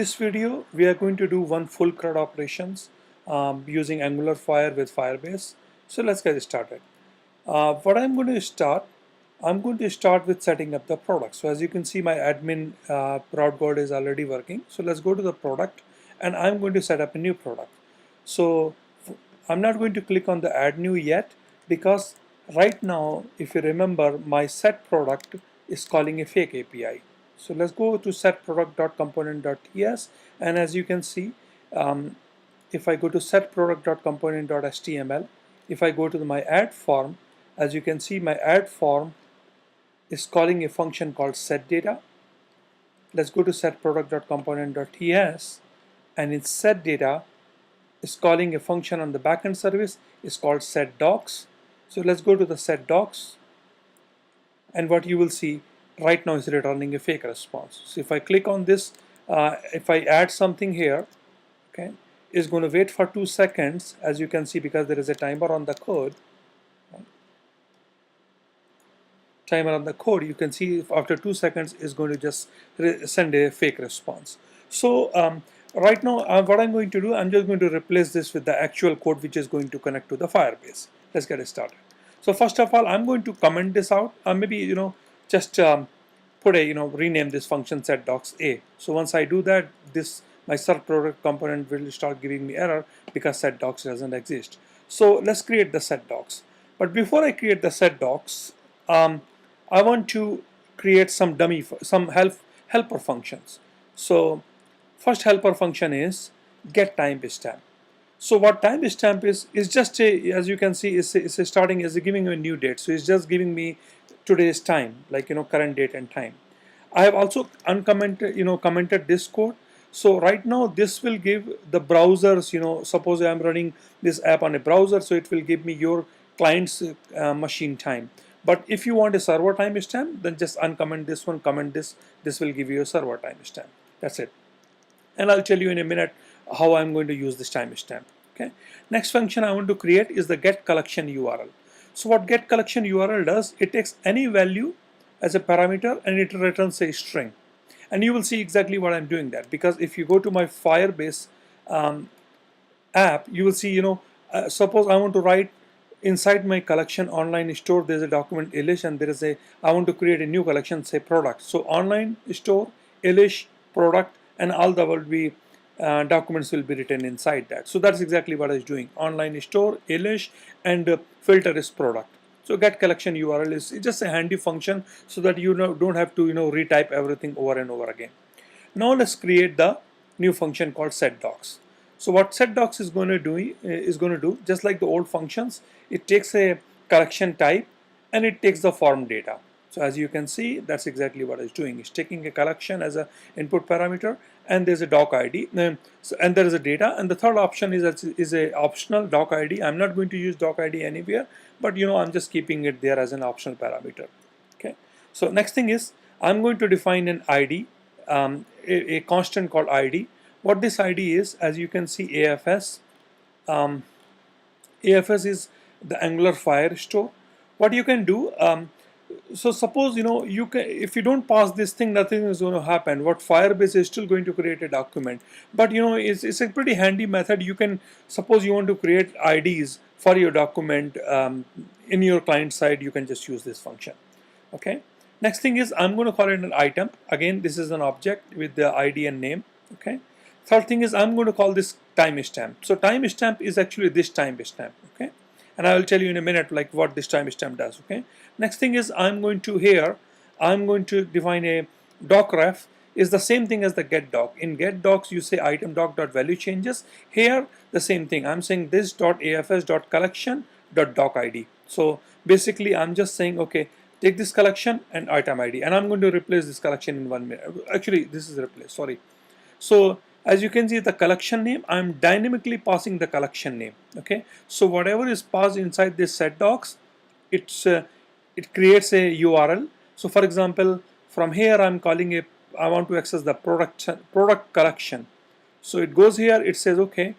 This video we are going to do one full CRUD operations using AngularFire with Firebase. So let's get started. What I'm going to start with setting up the product. So as you can see, my admin prod board is already working. So let's go to the product, and I'm going to set up a new product. So I'm not going to click on the add new yet, because right now, if you remember, my set product is calling a fake API. So let's go to setProduct.component.ts, and as you can see, if I go to setProduct.component.html, if I go to my add form, as you can see, my add form is calling a function called setData. Let's go to setProduct.component.ts, and in setData is calling a function on the backend service is called setDocs. So let's go to the setDocs, and what you will see right now is returning a fake response. So if I click on this, if I add something here, okay, it's going to wait for 2 seconds, as you can see, because there is a timer on the code. You can see after 2 seconds is going to just send a fake response. So right now what I'm going to do, I'm just going to replace this with the actual code which is going to connect to the Firebase. Let's get it started. So first of all, I'm going to comment this out, maybe just put a rename this function setDocs. So once I do that, this my set product component will start giving me error because setDocs doesn't exist. So let's create the setDocs. But before I create the setDocs, I want to create some helper functions. So first helper function is get timestamp. So what timestamp is just a, as you can see, is starting as giving me a new date. So it's just giving me today's time, like current date and time. I have also uncommented commented this code. So right now this will give the browsers, suppose I'm running this app on a browser, so it will give me your client's machine time. But if you want a server timestamp, then just uncomment this one, comment this. This will give you a server timestamp. That's it. And I'll tell you in a minute how I'm going to use this timestamp. Okay. Next function I want to create is the get collection URL. So what get collection URL does, it takes any value as a parameter and it returns a string. And you will see exactly what I'm doing that, because if you go to my Firebase app, you will see, suppose I want to write inside my collection online store, there's a document Elish, and there is I want to create a new collection, say product. So online store, Elish, product, and all the will be documents will be written inside that. So that's exactly what I was doing. Online store, Elish, and filter is product. So get collection URL is just a handy function so that you don't have to retype everything over and over again. Now let's create the new function called setDocs. So what setDocs is going to do just like the old functions, it takes a collection type and it takes the form data. So as you can see, that's exactly what it's doing. It's taking a collection as an input parameter, and there's a doc ID, and there is a data, and the third option is a optional doc ID. I'm not going to use doc ID anywhere, but I'm just keeping it there as an optional parameter. Okay. So next thing is I'm going to define an ID, a constant called ID. What this ID is, as you can see, AFS. AFS is the AngularFire store. What you can do, so suppose you can, if you don't pass this thing, nothing is going to happen. What Firebase is still going to create a document, but it's a pretty handy method. You can, suppose you want to create IDs for your document in your client side, you can just use this function. Okay. Next thing is I'm going to call it an item. Again, this is an object with the ID and name. Okay. Third thing is I'm going to call this timestamp. So timestamp is actually this timestamp. Okay. And I will tell you in a minute like what this timestamp does. Okay. Next thing is I'm going to define a docref. Is the same thing as the get doc. In get docs you say item doc dot value changes. Here the same thing. I'm saying this dot afs dot collection dot doc ID. So basically I'm just saying, okay, take this collection and item ID, and I'm going to replace this collection in 1 minute. Actually this is replaced, sorry. So as you can see, the collection name, I'm dynamically passing the collection name. Okay, so whatever is passed inside this setDocs, it creates a URL. So for example, from here I'm calling I want to access the product collection. So it goes here, it says, okay,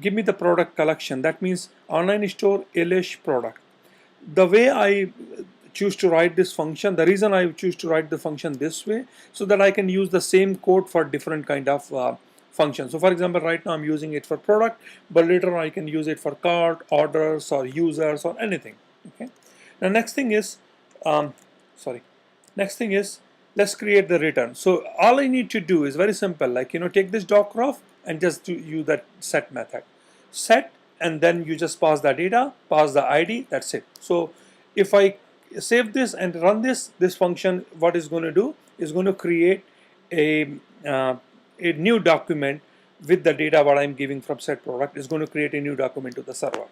give me the product collection. That means online store Elish product. The way I choose to write this function. The reason I choose to write the function this way, so that I can use the same code for different kind of functions. So for example, right now I'm using it for product, but later I can use it for cart, orders, or users, or anything. Okay. Now next thing is, sorry. Next thing is, let's create the return. So all I need to do is very simple, like take this doc.ref and just use that set method. Set, and then you just pass the data, pass the ID, that's it. So if I save this and run this function, what is going to do is going to create a new document with the data what I'm giving from set product. Is going to create a new document to the server.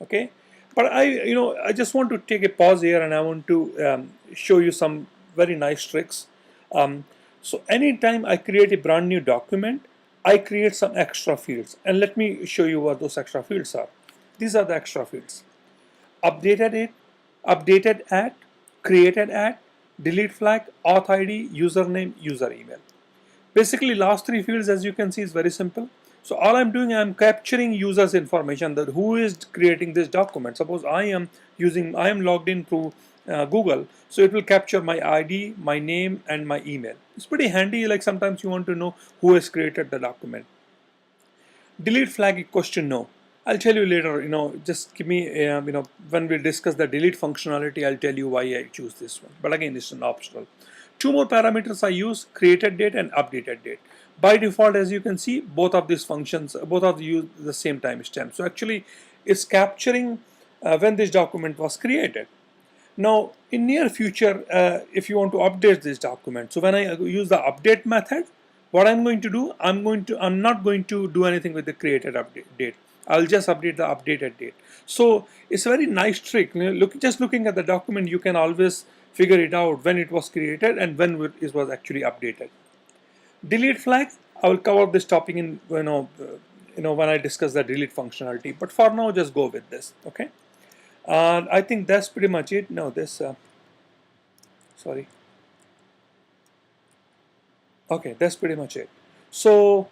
Okay, but I just want to take a pause here, and I want to show you some very nice tricks. So anytime I create a brand new document, I create some extra fields, and let me show you what those extra fields are. These are the extra fields: updated at, created at, delete flag, auth ID, username, user email. Basically, last three fields, as you can see, is very simple. So all I'm doing, I'm capturing users information, that who is creating this document. Suppose I am logged in through Google, so it will capture my ID, my name, and my email. It's pretty handy, like sometimes you want to know who has created the document. Delete flag equals to no. I'll tell you later, just give me, when we discuss the delete functionality, I'll tell you why I choose this one. But again, it's an optional. Two more parameters I use: created date and updated date. By default, as you can see, both of these functions, both of use the same timestamp. So actually, it's capturing when this document was created. Now, in near future, if you want to update this document, so when I use the update method, what I'm going to do, I'm not going to do anything with the created update date. I'll just update the updated date. So it's a very nice trick. Just looking at the document, you can always figure it out when it was created and when it was actually updated. Delete flag, I will cover this topic in when I discuss the delete functionality. But for now, just go with this. Okay. I think that's pretty much it. No, sorry. Okay, that's pretty much it. So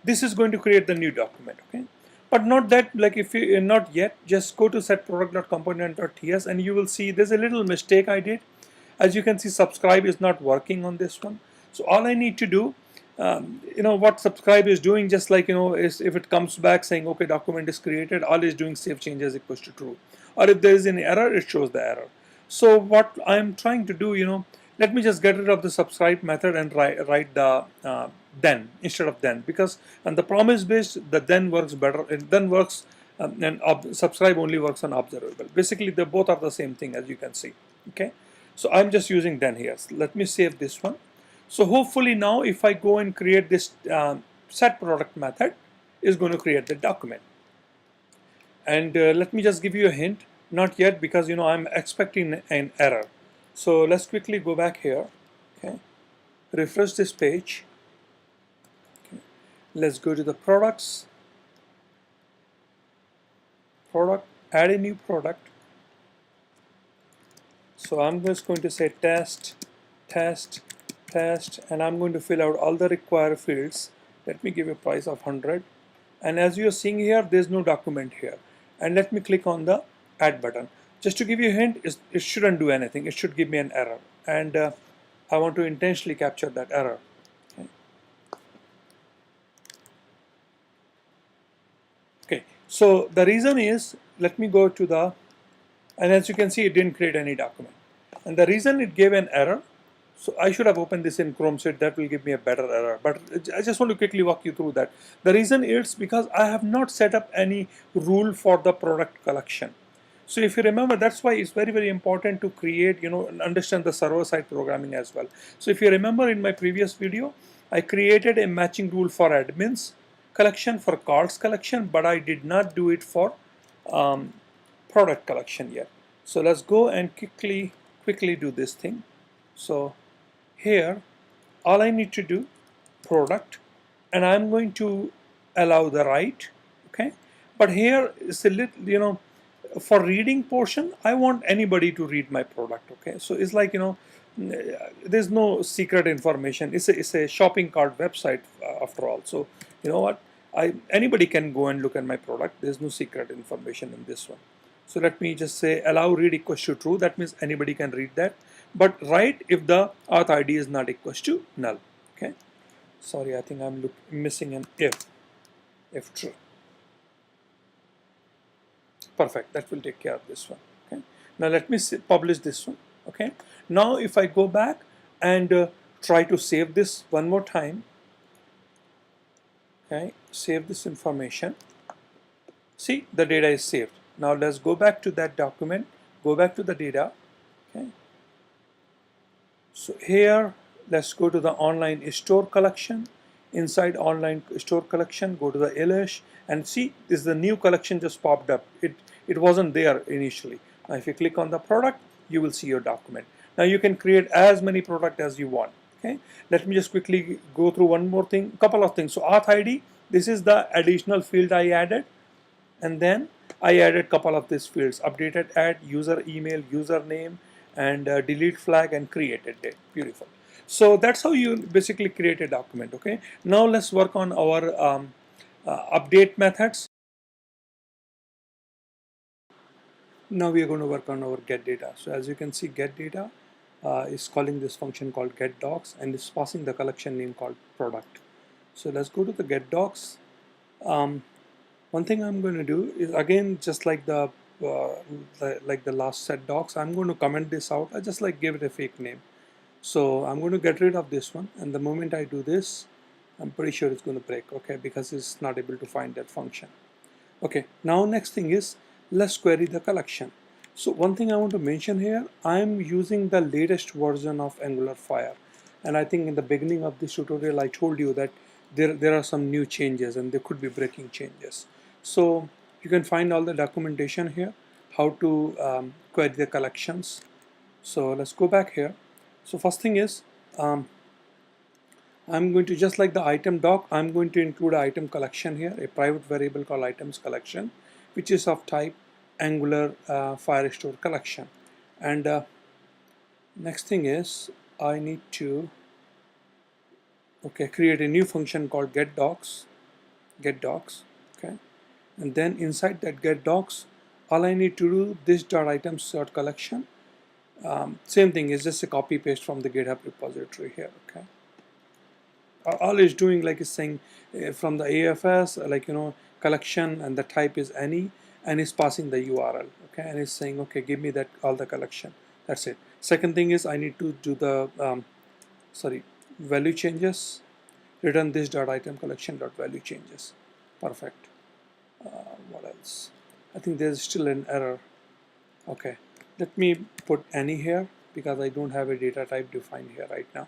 this is going to create the new document. Okay. But not that, like if you not yet, just go to setproduct.component.ts and you will see there's a little mistake I did. As you can see, subscribe is not working on this one. So all I need to do, what subscribe is doing, just like, is if it comes back saying, okay, document is created, all it's doing save changes equals to true. Or if there is any error, it shows the error. So what I'm trying to do, let me just get rid of the subscribe method and write the then instead of then, because on the promise based, the then works better. It then works, and subscribe only works on observable. Basically, they both are the same thing, as you can see. Okay, so I'm just using then here. So let me save this one. So hopefully now, if I go and create this set product method, is going to create the document. And let me just give you a hint. Not yet, because I'm expecting an error. So let's quickly go back here. Okay, refresh this page. Okay. Let's go to the products. Product, add a new product. So I'm just going to say test, test, test, and I'm going to fill out all the required fields. Let me give a price of 100. And as you're seeing here, there's no document here. And let me click on the add button. Just to give you a hint, it shouldn't do anything. It should give me an error. And I want to intentionally capture that error. Okay, so the reason is, let me go to the, and as you can see, it didn't create any document. And the reason it gave an error, so I should have opened this in Chrome, so that will give me a better error. But I just want to quickly walk you through that. The reason is because I have not set up any rule for the product collection. So if you remember, that's why it's very, very important to create, and understand the server-side programming as well. So if you remember in my previous video, I created a matching rule for admins collection, for cards collection, but I did not do it for product collection yet. So let's go and quickly do this thing. So here, all I need to do, product, and I'm going to allow the write. Okay, but here is a little, for reading portion, I want anybody to read my product. Okay, so it's like, there's no secret information. It's a shopping cart website after all. So you know what, anybody can go and look at my product. There's no secret information in this one. So let me just say allow read equals to true. That means anybody can read that, but write if the auth ID is not equals to null. Okay. Sorry, I think I'm missing an if true. Perfect. That will take care of this one. Okay. Now let me publish this one. Okay. Now if I go back and try to save this one more time. Okay. Save this information. See, the data is saved. Now let's go back to that document. Go back to the data. Okay. So here, let's go to the online store collection. Inside online store collection, go to the Elish and see this is the new collection just popped up. It wasn't there initially. Now if you click on the product, you will see your document. Now you can create as many products as you want. Okay. Let me just quickly go through one more thing, couple of things. So auth ID, this is the additional field I added, and then I added couple of these fields: updated ad, user email, username, and delete flag, and created date. Beautiful. So that's how you basically create a document. Okay. Now let's work on our update methods. Now we are going to work on our get data. So as you can see, get data is calling this function called get docs, and it's passing the collection name called product. So let's go to the get docs. One thing I'm going to do is, again, just like the last set docs, I'm going to comment this out. I just like give it a fake name. So I'm going to get rid of this one, and the moment I do this, I'm pretty sure it's going to break. Okay, because it's not able to find that function. Okay, now next thing is, let's query the collection. So one thing I want to mention here, I'm using the latest version of AngularFire, and I think in the beginning of this tutorial I told you that there are some new changes and there could be breaking changes. So you can find all the documentation here, how to query the collections. So let's go back here. So first thing is, I'm going to, just like the item doc, I'm going to include an item collection here, a private variable called items collection, which is of type Angular Firestore collection. And next thing is, I need to create a new function called get docs. Okay, and then inside that get docs, all I need to do this .items.collection. Same thing is just a copy paste from the GitHub repository here. Okay, all it's doing, like, is saying from the AFS, collection, and the type is any, and it's passing the URL. Okay, and it's saying, okay, give me that all the collection. That's it. Second thing is, I need to do the value changes. Return this .item collection .value changes. Perfect. What else? I think there's still an error. Okay, let me put any here because I don't have a data type defined here right now.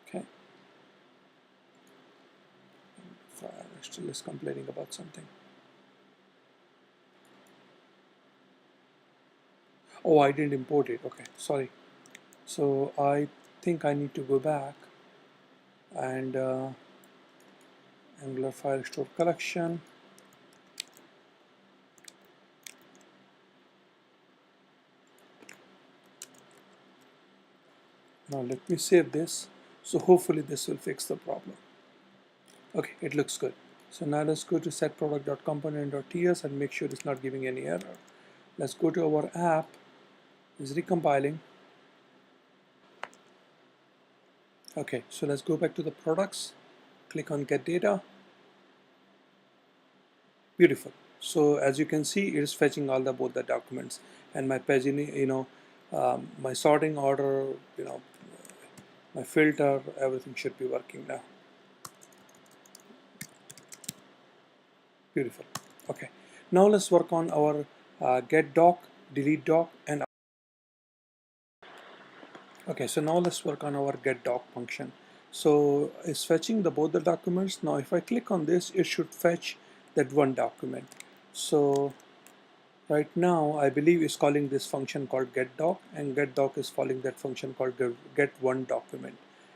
Okay. Still is complaining about something. Oh, I didn't import it. Okay, sorry. So I think I need to go back and Angular Firestore collection. Now let me save this. So hopefully this will fix the problem. Okay, it looks good. So now let's go to setProduct.component.ts and make sure it's not giving any error. Let's go to our app. It's recompiling. Okay, so let's go back to the products. Click on get data. Beautiful. So as you can see, it is fetching all both the documents, and my pagini, my sorting order, my filter, everything should be working now. Beautiful. Okay, now let's work on our get doc, delete doc, and okay. So now let's work on our get doc function. So it's fetching both the documents. Now if I click on this, it should fetch that one document. So right now, I believe it's calling this function called getDoc, and getDoc is calling that function called getOneDocument,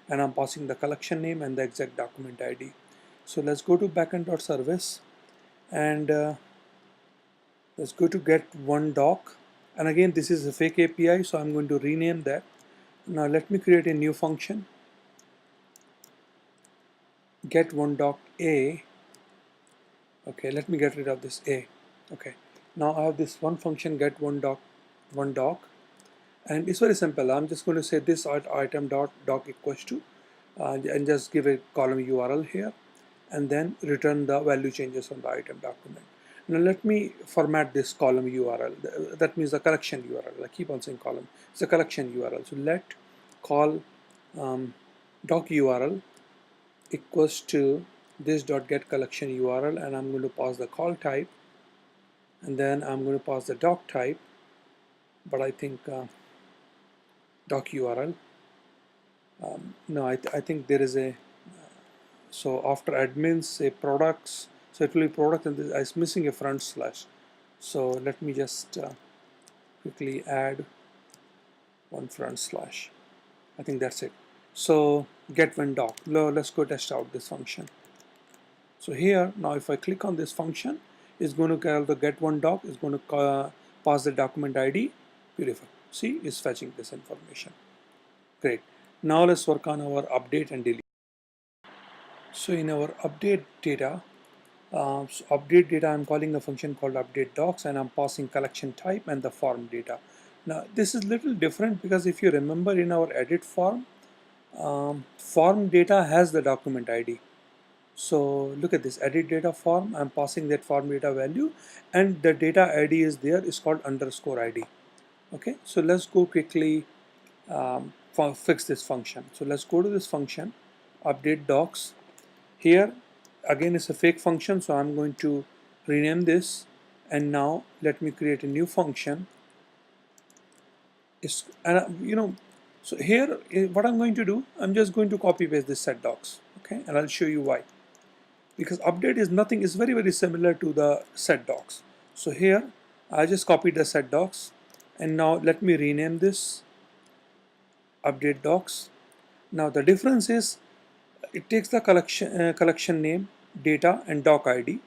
and I'm passing the collection name and the exact document ID. So let's go to backend.service, and let's go to getOneDoc, and again, this is a fake API, so I'm going to rename that. Now let me create a new function, getOneDoc A. Okay, let me get rid of this A. Okay, Now I have this one function get one doc, and it's very simple. I'm just going to say this item dot doc equals to and just give a column URL here, and then return the value changes on the item document. Now let me format this column URL. That means the collection URL. I keep on saying column. It's a collection URL. So let call doc URL equals to this dot get collection URL, and I'm going to pass the call type, and then I'm going to pass the doc type, but I think doc URL. No, I think there is a, so after admins say products, so it will be product, and it's missing a front slash. So let me just quickly add one front slash. I think that's it. So get when doc. Let's go test out this function. So here now if I click on this function, it's going to call the get one doc, it's going to pass the document ID. Beautiful. See, it's fetching this information. Great. Now let's work on our update and delete. So in our update data, I'm calling a function called update docs, and I'm passing collection type and the form data. Now this is little different because if you remember in our edit form, form data has the document ID. So look at this edit data form, I'm passing that form data value, and the data ID is there, is called underscore ID. Okay, so let's go quickly fix this function. So let's go to this function, update docs. Here again it's a fake function, so I'm going to rename this, and now let me create a new function. So here what I'm going to do, I'm just going to copy paste this set docs, okay, and I'll show you why. Because update is nothing, is very similar to the set docs. So here I just copied the set docs, and now let me rename this update docs. Now the difference is it takes the collection name, data, and doc ID.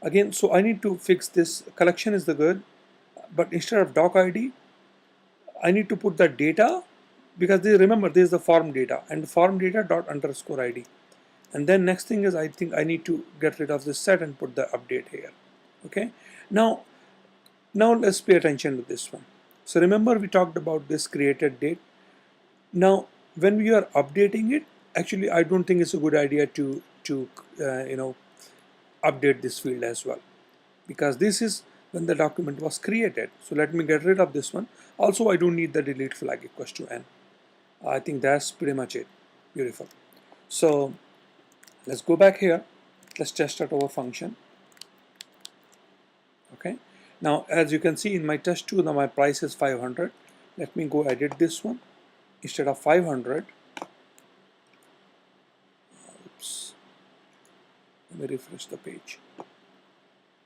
Again, so I need to fix this. Collection is the good, but instead of doc ID, I need to put the data, because remember this is the form data, and form data dot underscore ID. And then next thing is I think I need to get rid of this set and put the update here. Okay. Now let's pay attention to this one. So remember we talked about this created date. Now when we are updating it, actually I don't think it's a good idea to update this field as well, because this is when the document was created. So let me get rid of this one. Also I don't need the delete flag equals to n. I think that's pretty much it. Beautiful. So let's go back here. Let's test out our function. Okay. Now, as you can see in my test 2, now my price is 500. Let me go edit this one. Instead of 500, oops, let me refresh the page.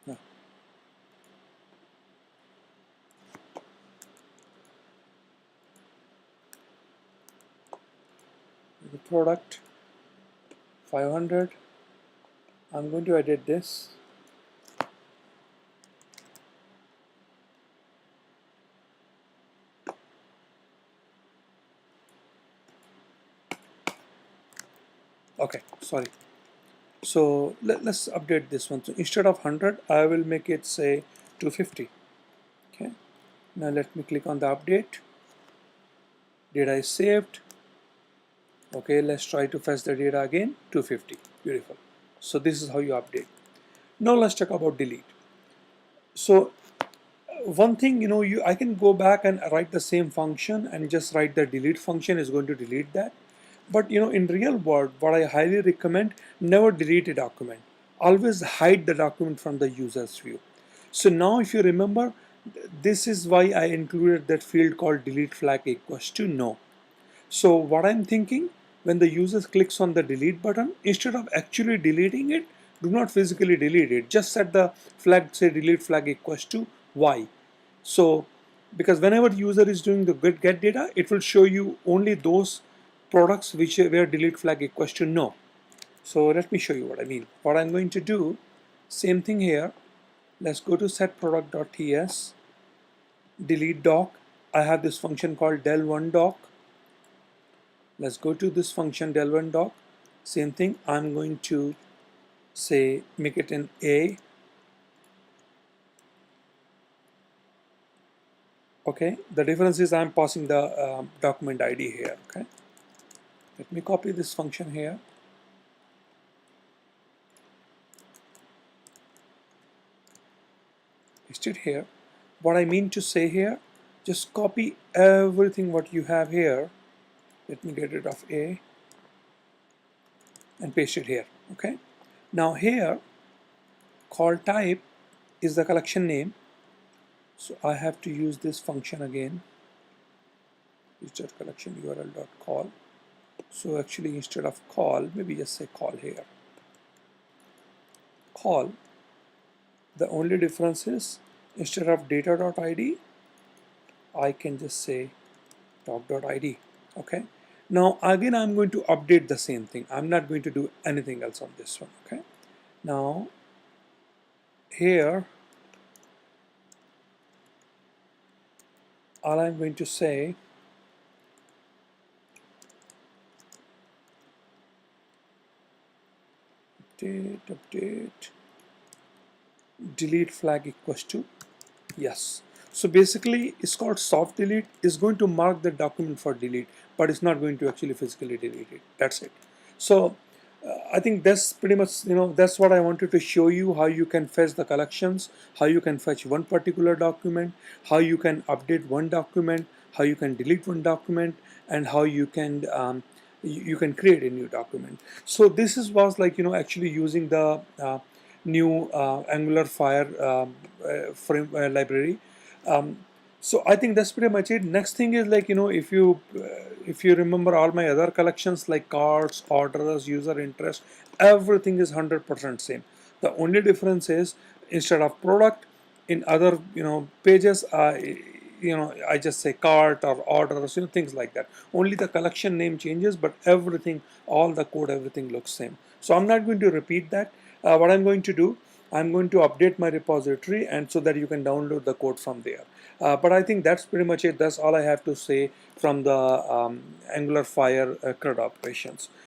No. The product 500. I'm going to edit this. Okay, sorry. So let's update this one. So instead of 100, I will make it say 250. Okay. Now let me click on the update. Data is saved. Okay, let's try to fetch the data again. 250. Beautiful. So this is how you update. Now let's talk about delete. So one thing, I can go back and write the same function and just write the delete function is going to delete that. But in real world, what I highly recommend, never delete a document. Always hide the document from the user's view. So now if you remember, this is why I included that field called delete flag equals to no. So what I'm thinking, when the user clicks on the delete button, instead of actually deleting it, do not physically delete it. Just set the flag, say delete flag equals to Y. So because whenever the user is doing the get data, it will show you only those products where delete flag equals to no. So let me show you what I mean. What I'm going to do, same thing here. Let's go to setProduct.ts, delete doc. I have this function called del1doc. Let's go to this function del1doc. Same thing. I'm going to say make it an A. Okay, the difference is I'm passing the document ID here. Okay, let me copy this function here, paste it here. What I mean to say here, just copy everything what you have here. Let me get rid of A and paste it here. Okay, now here call type is the collection name, so I have to use this function again, user collection URL dot call. So actually instead of call, maybe just say call here. Call, the only difference is instead of data.id, I can just say doc.id. Okay, now again I'm going to update the same thing. I'm not going to do anything else on this one. Okay, now here all I'm going to say update delete flag equals to yes. So basically it's called soft delete. Is going to mark the document for delete, but it's not going to actually physically delete it. That's it. So I think that's pretty much, that's what I wanted to show you, how you can fetch the collections, how you can fetch one particular document, how you can update one document, how you can delete one document, and how you can you can create a new document. So this was like, actually using the new AngularFire library. Um, so I think that's pretty much it. Next thing is like, if you remember all my other collections like cards, orders, user interest, everything is 100% same. The only difference is instead of product, in other pages, I just say cart or orders, things like that. Only the collection name changes, but everything, all the code, everything looks same. So I'm not going to repeat that. What I'm going to do, I'm going to update my repository, and so that you can download the code from there. But I think that's pretty much it. That's all I have to say from the AngularFire CRUD operations.